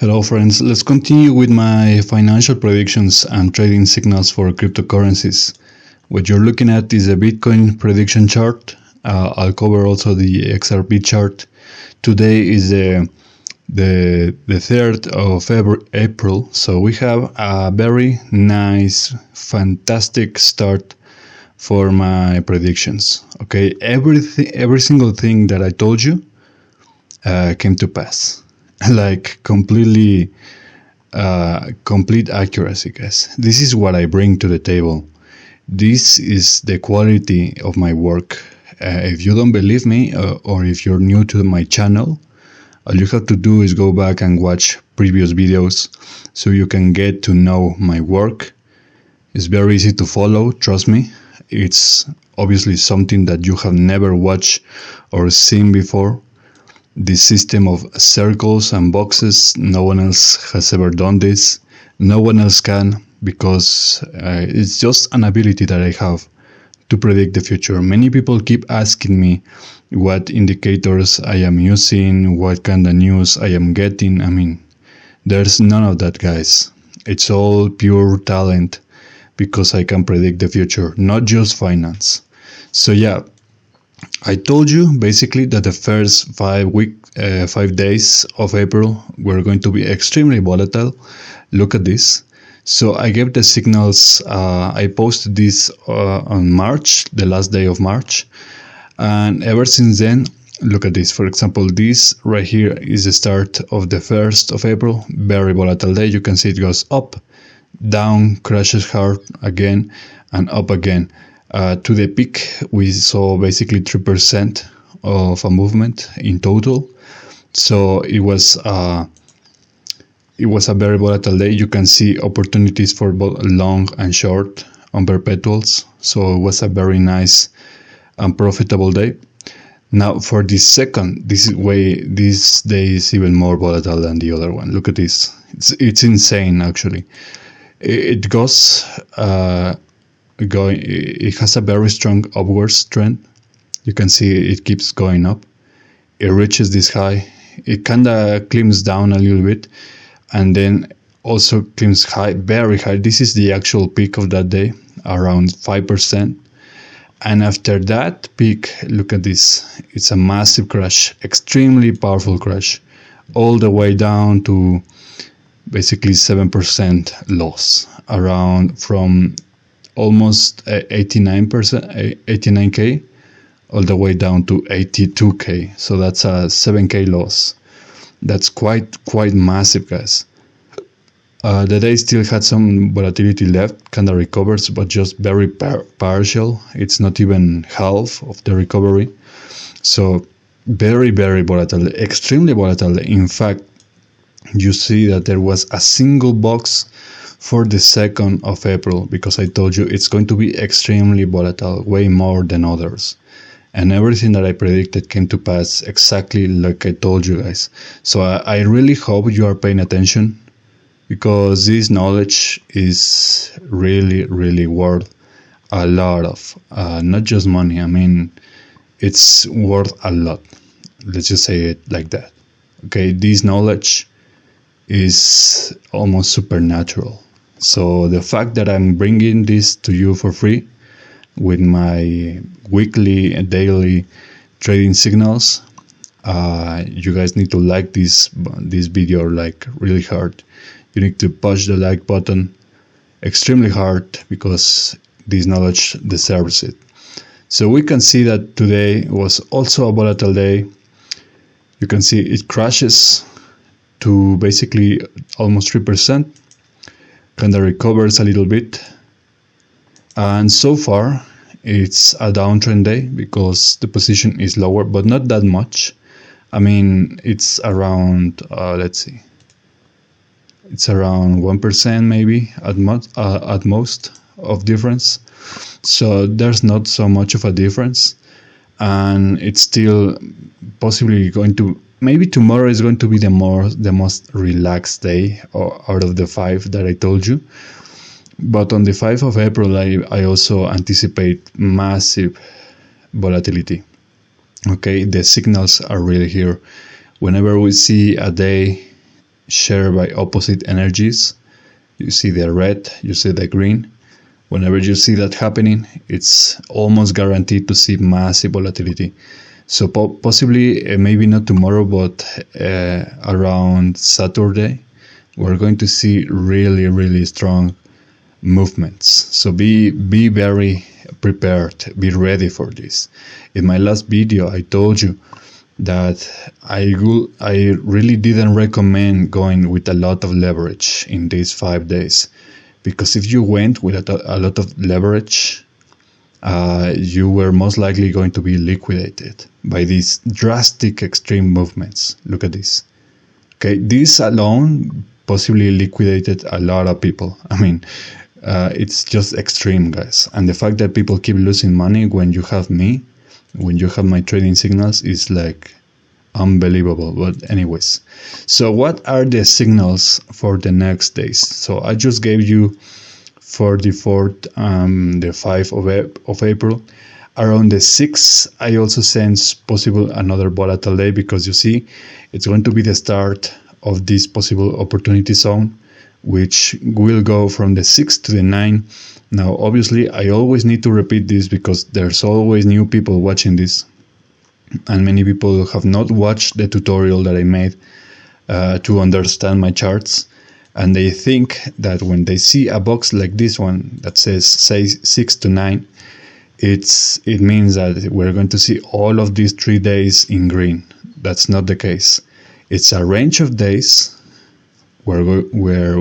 Hello friends, let's continue with my financial predictions and trading signals for cryptocurrencies. What you're looking at is a Bitcoin prediction chart. I'll cover also the XRP chart. Today is the 3rd of April, so we have a very nice, fantastic start for my predictions. Okay, every single thing that I told you came to pass. Like complete accuracy, guys. This is what I bring to the table. This is the quality of my work. If you don't believe me, or if you're new to my channel, all you have to do is go back and watch previous videos so you can get to know my work. It's very easy to follow, trust me. It's obviously something that you have never watched or seen before. This system of circles and boxes, no one else has ever done this. No one else can, because it's just an ability that I have to predict the future. Many people keep asking me what indicators I am using, what kind of news I am getting. I mean, there's none of that, guys. It's all pure talent, because I can predict the future, not just finance. So yeah, I told you basically that the first 5 days of April were going to be extremely volatile. Look at this. So I gave the signals. I posted this on March, the last day of March, and ever since then, look at this. For example, this right here is the start of the 1st of April. Very volatile day. You can see it goes up, down, crashes hard again, and up again. To the peak, we saw basically 3% of a movement in total. So it was a very volatile day. You can see opportunities for both long and short on perpetuals. So it was a very nice and profitable day. Now for this second, this day is even more volatile than the other one. Look at this. It's insane actually. It goes. It has a very strong upwards trend. You can see it keeps going up. It reaches this high. It kind of climbs down a little bit, and then also climbs high, very high. This is the actual peak of that day, around 5%. And after that peak, look at this. It's a massive crash, extremely powerful crash, all the way down to basically 7% loss, around from almost 89k all the way down to 82k. So that's a 7k loss. That's quite massive, guys. The day still had some volatility left, kind of recovers, but just very partial. It's not even half of the recovery. So very volatile, extremely volatile. In fact, you see that there was a single box for the 2nd of April, because I told you it's going to be extremely volatile, way more than others. And everything that I predicted came to pass exactly like I told you guys. So I really hope you are paying attention, because this knowledge is really worth a lot of, not just money. I mean, it's worth a lot. Let's just say it like that. Okay, this knowledge is almost supernatural. So the fact that I'm bringing this to you for free with my weekly and daily trading signals, you guys need to like this video like really hard. You need to push the like button extremely hard, because this knowledge deserves it. So we can see that today was also a volatile day. You can see it crashes to basically almost 3%. Kind of recovers a little bit, and so far it's a downtrend day because the position is lower, but not that much. I mean, it's around let's see, it's around 1% maybe at most of difference. So there's not so much of a difference, and it's still possibly going to, maybe tomorrow is going to be the most relaxed day out of the 5 that I told you. But on the 5th of April, I also anticipate massive volatility. Okay, the signals are really here. Whenever we see a day shared by opposite energies. You see the red, you see the green. Whenever you see that happening, it's almost guaranteed to see massive volatility. So possibly, maybe not tomorrow, but around Saturday, we're going to see really, really strong movements. So be very prepared, be ready for this. In my last video, I told you that I really didn't recommend going with a lot of leverage in these 5 days, because if you went with a lot of leverage, you were most likely going to be liquidated by these drastic extreme movements. Look at this. Okay, this alone possibly liquidated a lot of people. I mean, it's just extreme, guys. And the fact that people keep losing money when you have me, when you have my trading signals, is like unbelievable. But anyways, so what are the signals for the next days? So I just gave you for the 4th, the 5th of April. Around the 6th, I also sense possible another volatile day, because you see, it's going to be the start of this possible opportunity zone, which will go from the 6th to the 9th. Now, obviously, I always need to repeat this because there's always new people watching this, and many people have not watched the tutorial that I made to understand my charts, and they think that when they see a box like this one that says, say, 6 to 9, it means that we're going to see all of these 3 days in green. That's not the case. It's a range of days where we're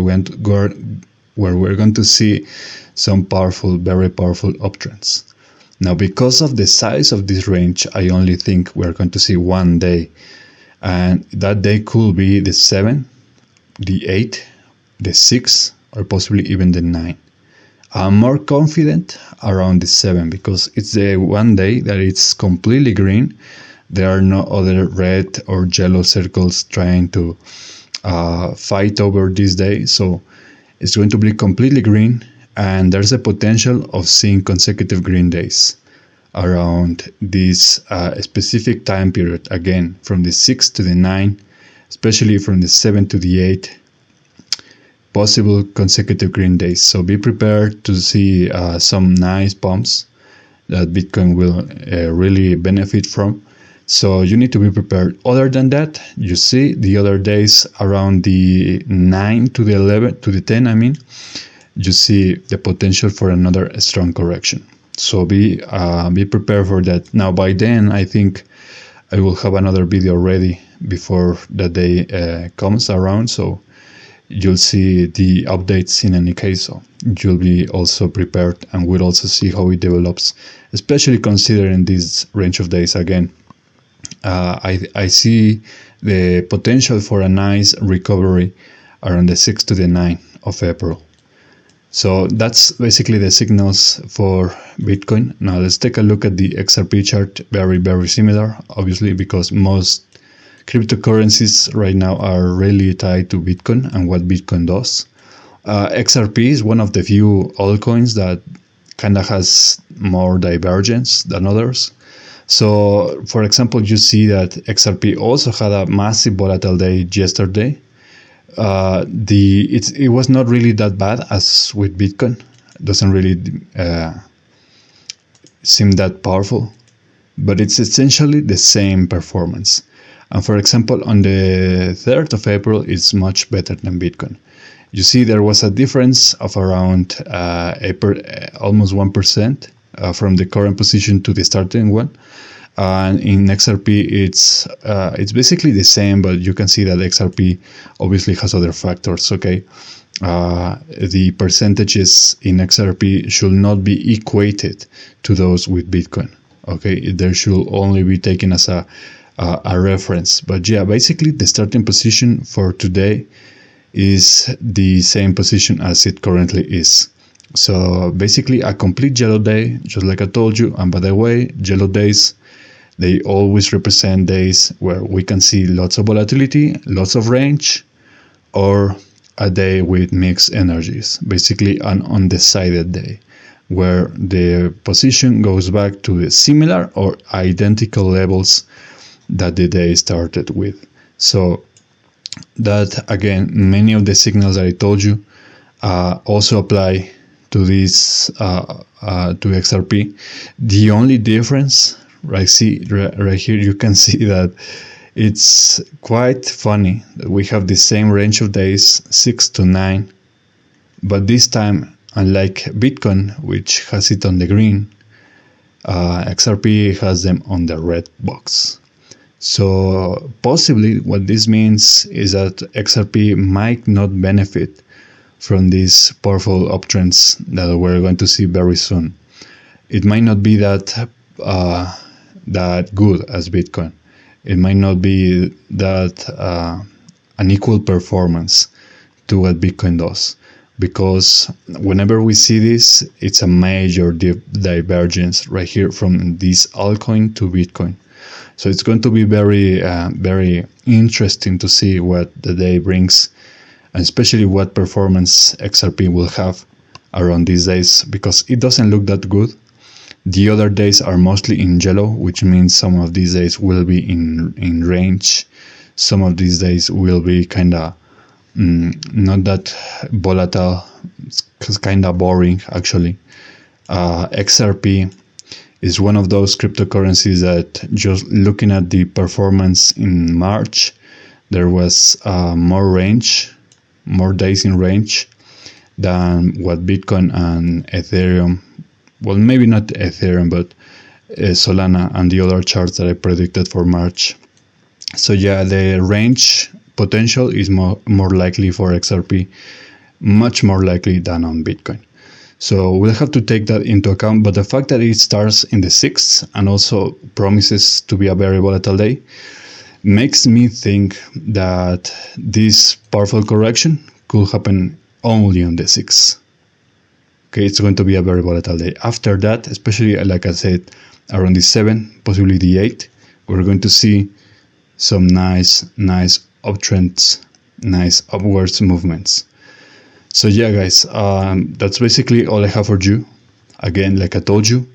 going to see some powerful, very powerful uptrends. Now, because of the size of this range, I only think we're going to see 1 day, and that day could be the 7, the 8, the 6, or possibly even the 9. I'm more confident around the 7, because it's the 1 day that it's completely green. There are no other red or yellow circles trying to fight over this day, so it's going to be completely green, and there's a potential of seeing consecutive green days around this specific time period, again from the 6 to the 9, especially from the 7 to the 8, possible consecutive green days. So be prepared to see some nice pumps that Bitcoin will really benefit from. So you need to be prepared. Other than that, you see the other days around the 9 to the 11 to the 10, you see the potential for another strong correction. So be prepared for that. Now, by then, I think I will have another video ready before that day comes around. So you'll see the updates in any case. So you'll be also prepared, and we'll also see how it develops, especially considering this range of days again. I see the potential for a nice recovery around the 6th to the 9th of April. So that's basically the signals for Bitcoin. Now let's take a look at the XRP chart. Very, very similar, obviously, because most cryptocurrencies right now are really tied to Bitcoin and what Bitcoin does. XRP is one of the few altcoins that kind of has more divergence than others. So, for example, you see that XRP also had a massive volatile day yesterday. It was not really that bad as with Bitcoin. It doesn't really seem that powerful, but it's essentially the same performance. And for example, on the 3rd of April, it's much better than Bitcoin. You see there was a difference of around almost 1% from the current position to the starting one. And in XRP, it's basically the same, but you can see that XRP obviously has other factors. Okay, the percentages in XRP should not be equated to those with Bitcoin. Okay, there should only be taken as a reference. But yeah, basically the starting position for today is the same position as it currently is. So basically a complete yellow day, just like I told you. And by the way, yellow days, they always represent days where we can see lots of volatility, lots of range, or a day with mixed energies, basically an undecided day, where the position goes back to the similar or identical levels that the day started with. So that again, many of the signals that I told you also apply to this to XRP. The only difference, right here, you can see that it's quite funny that we have the same range of days, 6 to 9, but this time, unlike Bitcoin, which has it on the green, XRP has them on the red box. So possibly what this means is that XRP might not benefit from these powerful uptrends that we're going to see very soon. It might not be that good as Bitcoin. It might not be that an equal performance to what Bitcoin does, because whenever we see this, it's a major divergence right here from this altcoin to Bitcoin. So it's going to be very interesting to see what the day brings, and especially what performance XRP will have around these days, because it doesn't look that good. The other days are mostly in yellow, which means some of these days will be in range. Some of these days will be kind of not that volatile. It's kind of boring, actually. XRP is one of those cryptocurrencies that, just looking at the performance in March, there was more days in range than what Bitcoin and Ethereum, well, maybe not Ethereum, but Solana and the other charts that I predicted for March. So yeah, the range potential is more likely for XRP, much more likely than on Bitcoin. So we'll have to take that into account. But the fact that it starts in the 6th and also promises to be a very volatile day makes me think that this powerful correction could happen only on the 6th. Okay, it's going to be a very volatile day. After that, especially like I said, around the 7th, possibly the 8th, we're going to see some nice uptrends, nice upwards movements. So yeah, guys, that's basically all I have for you. Again, like I told you,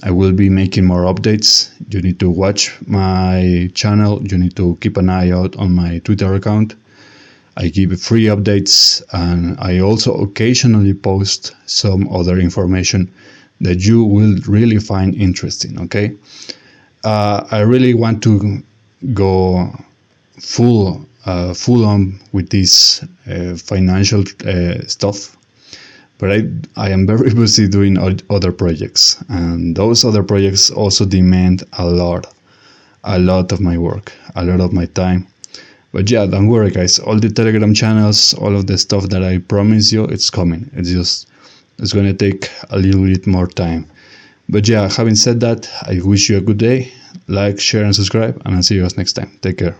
I will be making more updates. You need to watch my channel. You need to keep an eye out on my Twitter account. I give free updates, and I also occasionally post some other information that you will really find interesting, okay? I really want to go full on with this financial stuff, but I am very busy doing other projects, and those other projects also demand a lot of my work, a lot of my time. But yeah, don't worry, guys, all the Telegram channels, all of the stuff that I promise you, it's coming. It's going to take a little bit more time. But yeah, having said that, I wish you a good day. Like, share, and subscribe, and I'll see you guys next time. Take care.